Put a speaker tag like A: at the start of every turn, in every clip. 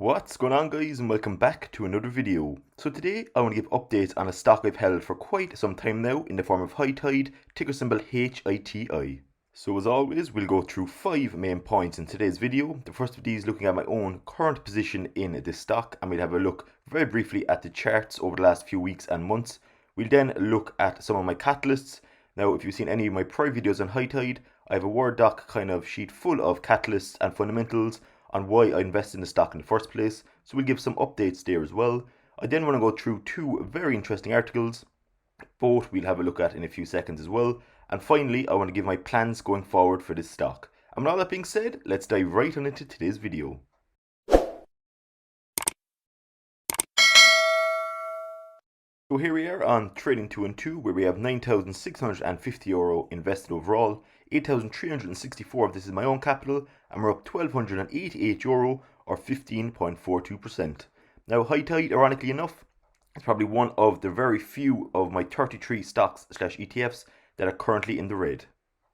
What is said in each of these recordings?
A: What's going on, guys, and welcome back to another video. So today I want to give updates on a stock I've held for quite some time now in the form of HighTide, ticker symbol HITI. So as always, we'll go through 5 main points in today's video. The first of these looking at my own current position in this stock, and we'll have a look very briefly at the charts over the last few weeks and months. We'll then look at some of my catalysts. Now, if you've seen any of my prior videos on HighTide, I have a Word doc kind of sheet full of catalysts and fundamentals on why I invested in the stock in the first place, so we'll give some updates there as well. I then want to go through 2 very interesting articles, both we'll have a look at in a few seconds as well, and finally I want to give my plans going forward for this stock. And with all that being said, let's dive right on into today's video. So here we are on Trading 2 and 2, where we have €9,650 invested overall. 8,364 of this is my own capital, and we're up €1,288 or 15.42%. Now, HighTide, ironically enough, is probably one of the very few of my 33 stocks / ETFs that are currently in the red.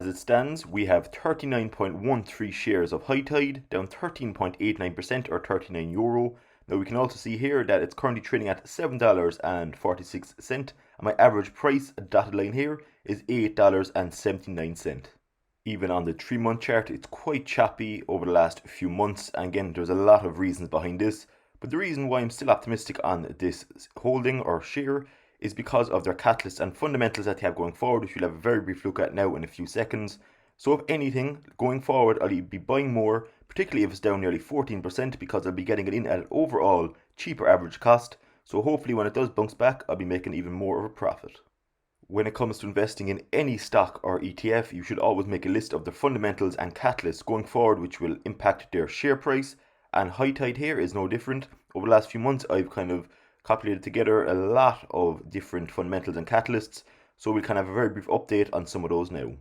A: As it stands, we have 39.13 shares of HighTide, down 13.89% or €39. Now we can also see here that it's currently trading at $7.46, and my average price, dotted line here, is $8.79. Even on the 3-month chart, it's quite choppy over the last few months, and again, there's a lot of reasons behind this. But the reason why I'm still optimistic on this holding or share is because of their catalysts and fundamentals that they have going forward, which we'll have a very brief look at now in a few seconds. So if anything, going forward, I'll be buying more, particularly if it's down nearly 14%, because I'll be getting it in at an overall cheaper average cost. So hopefully when it does bounce back, I'll be making even more of a profit. When it comes to investing in any stock or ETF, you should always make a list of the fundamentals and catalysts going forward, which will impact their share price. And HighTide here is no different. Over the last few months, I've kind of collated together a lot of different fundamentals and catalysts. So we'll kind of have a very brief update on some of those now.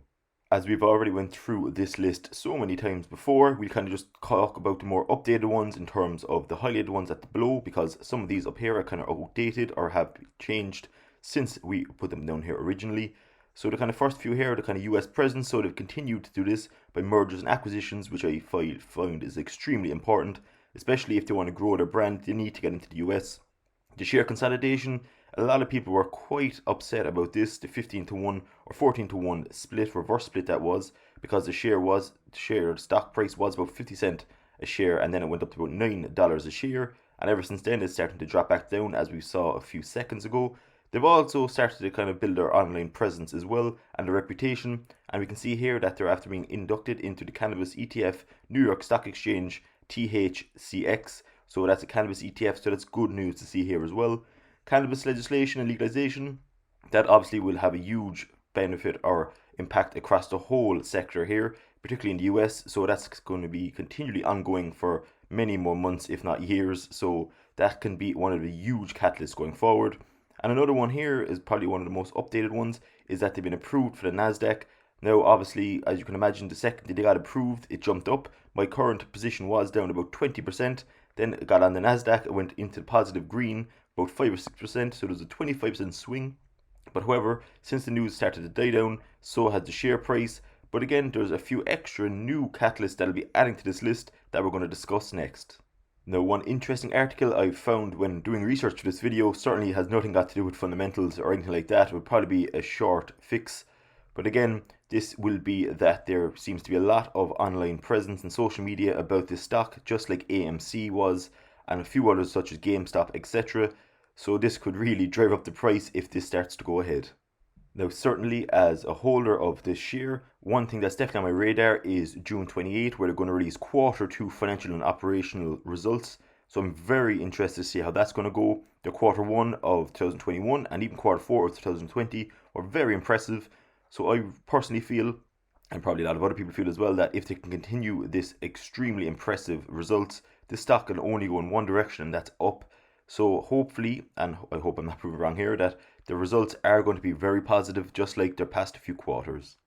A: As we've already went through this list so many times before, we'll kind of just talk about the more updated ones in terms of the highlighted ones at the below, because some of these up here are kind of outdated or have changed since we put them down here originally. So the kind of first few here are the kind of US presence, so they've continued to do this by mergers and acquisitions, which I find is extremely important, especially if they want to grow their brand, they need to get into the US. The share consolidation, a lot of people were quite upset about this, the 15-1 or 14-1 split, reverse split that was, because the stock price was about 50 cents a share, and then it went up to about $9 a share, and ever since then it's starting to drop back down, as we saw a few seconds ago. They've also started to kind of build their online presence as well, and their reputation, and we can see here that they're after being inducted into the cannabis ETF New York Stock Exchange THCX. So that's a cannabis ETF, so that's good news to see here as well. Cannabis legislation and legalization, that obviously will have a huge benefit or impact across the whole sector here, particularly in the US. So that's going to be continually ongoing for many more months, if not years. So that can be one of the huge catalysts going forward. And another one here is probably one of the most updated ones, is that they've been approved for the NASDAQ. Now, obviously, as you can imagine, the second they got approved, it jumped up. My current position was down about 20%. Then it got on the NASDAQ, it went into the positive green, about 5 or 6%, so there's a 25% swing. But however, since the news started to die down, so has the share price. But again, there's a few extra new catalysts that'll be adding to this list that we're going to discuss next. Now, one interesting article I've found when doing research for this video certainly has nothing got to do with fundamentals or anything like that. It would probably be a short fix. But again, this will be that there seems to be a lot of online presence and social media about this stock, just like AMC was, and a few others such as GameStop, etc. So this could really drive up the price if this starts to go ahead. Now, certainly as a holder of this share, one thing that's definitely on my radar is June 28, where they're going to release Q2 financial and operational results. So I'm very interested to see how that's going to go. The Q1 of 2021 and even Q4 of 2020 were very impressive. So I personally feel, and probably a lot of other people feel as well, that if they can continue this extremely impressive results, this stock can only go in one direction, and that's up. So hopefully, and I hope I'm not proven wrong here, that the results are going to be very positive, just like their past few quarters.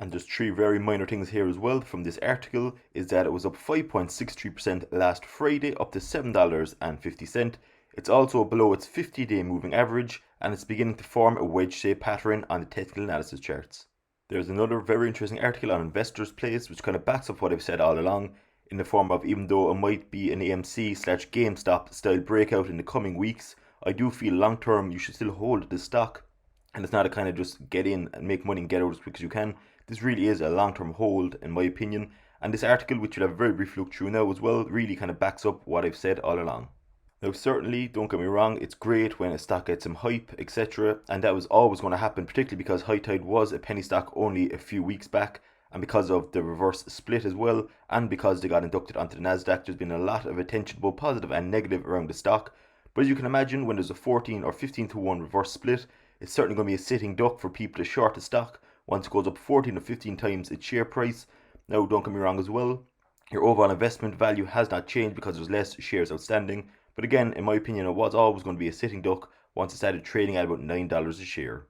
A: And there's 3 very minor things here as well from this article, is that it was up 5.63% last Friday, up to $7.50. It's also below its 50-day moving average, and it's beginning to form a wedge-shaped pattern on the technical analysis charts. There's another very interesting article on Investors Place, which kind of backs up what I've said all along. in the form of, even though it might be an AMC slash GameStop style breakout in the coming weeks, I do feel long term you should still hold this stock. And it's not a kind of just get in and make money and get out as quick as you can. This really is a long term hold, in my opinion. And this article, which you'll have a very brief look through now as well, really kind of backs up what I've said all along. Now, certainly, don't get me wrong, it's great when a stock gets some hype, etc. And that was always going to happen, particularly because HighTide was a penny stock only a few weeks back, and because of the reverse split as well, and because they got inducted onto the NASDAQ, there's been a lot of attention, both positive and negative, around the stock. But as you can imagine, when there's a 14 or 15 to 1 reverse split, it's certainly going to be a sitting duck for people to short the stock once it goes up 14 or 15 times its share price. Now, don't get me wrong as well, your overall investment value has not changed because there's less shares outstanding. But again, in my opinion, it was always going to be a sitting duck once it started trading at about $9 a share.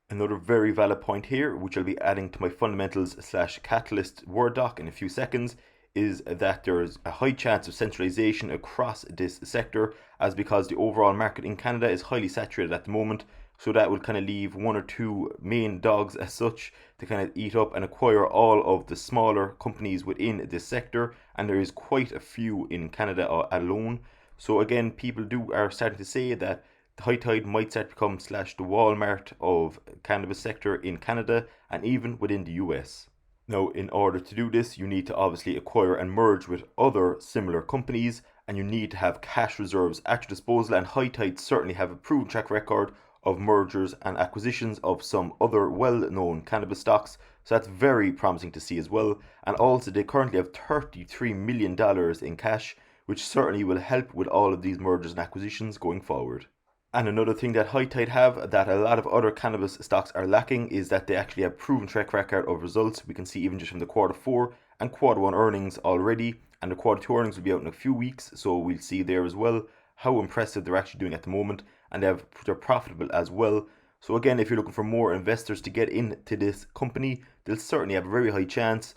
A: Another very valid point here, which I'll be adding to my fundamentals slash catalyst Word doc in a few seconds, is that there's a high chance of centralization across this sector, as because the overall market in Canada is highly saturated at the moment. So that will kind of leave one or two main dogs as such to kind of eat up and acquire all of the smaller companies within this sector. And there is quite a few in Canada alone. So again, people are starting to say that the HighTide might start to become slash the Walmart of cannabis sector in Canada and even within the US. Now, in order to do this, you need to obviously acquire and merge with other similar companies, and you need to have cash reserves at your disposal, and HighTide certainly have a proven track record of mergers and acquisitions of some other well-known cannabis stocks. So that's very promising to see as well. And also, they currently have $33 million in cash, which certainly will help with all of these mergers and acquisitions going forward. And another thing that HighTide have that a lot of other cannabis stocks are lacking is that they actually have proven track record of results. We can see even just from the Q4 and Q1 earnings already, and the Q2 earnings will be out in a few weeks, so we'll see there as well how impressive they're actually doing at the moment, and they're profitable as well. So again, if you're looking for more investors to get into this company, they'll certainly have a very high chance,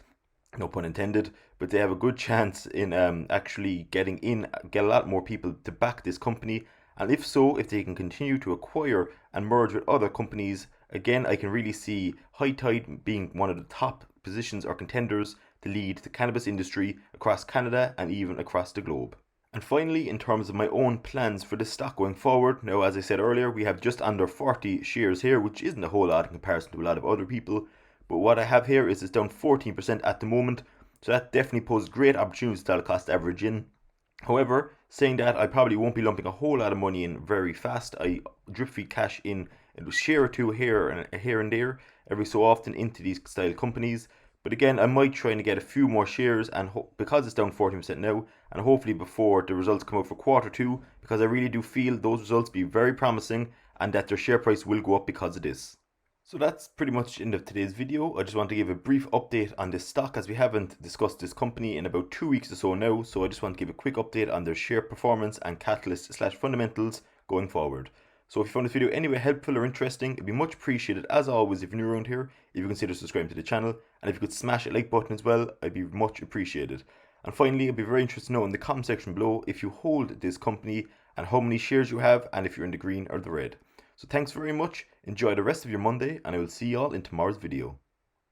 A: no pun intended, but they have a good chance in actually getting in, get a lot more people to back this company. And if so, if they can continue to acquire and merge with other companies, again, I can really see HighTide being one of the top positions or contenders to lead the cannabis industry across Canada and even across the globe. And finally, in terms of my own plans for this stock going forward, now as I said earlier, we have just under 40 shares here, which isn't a whole lot in comparison to a lot of other people. But what I have here is it's down 14% at the moment, so that definitely poses great opportunities to cost average in. However, saying that, I probably won't be lumping a whole lot of money in very fast. I drip feed cash in a share or two here and there every so often into these style companies. But again, I might try to get a few more shares, and because it's down 14% now, and hopefully before the results come out for Q2, because I really do feel those results be very promising and that their share price will go up because of this. So that's pretty much the end of today's video. I just want to give a brief update on this stock, as we haven't discussed this company in about 2 weeks or so now. So I just want to give a quick update on their share performance and catalyst slash fundamentals going forward. So if you found this video anyway helpful or interesting, it'd be much appreciated, as always, if you're new around here, if you consider subscribing to the channel, and if you could smash a like button as well, I'd be much appreciated. And finally, I'd be very interested to know in the comment section below if you hold this company and how many shares you have, and if you're in the green or the red. So thanks very much, enjoy the rest of your Monday, and I will see you all in tomorrow's video.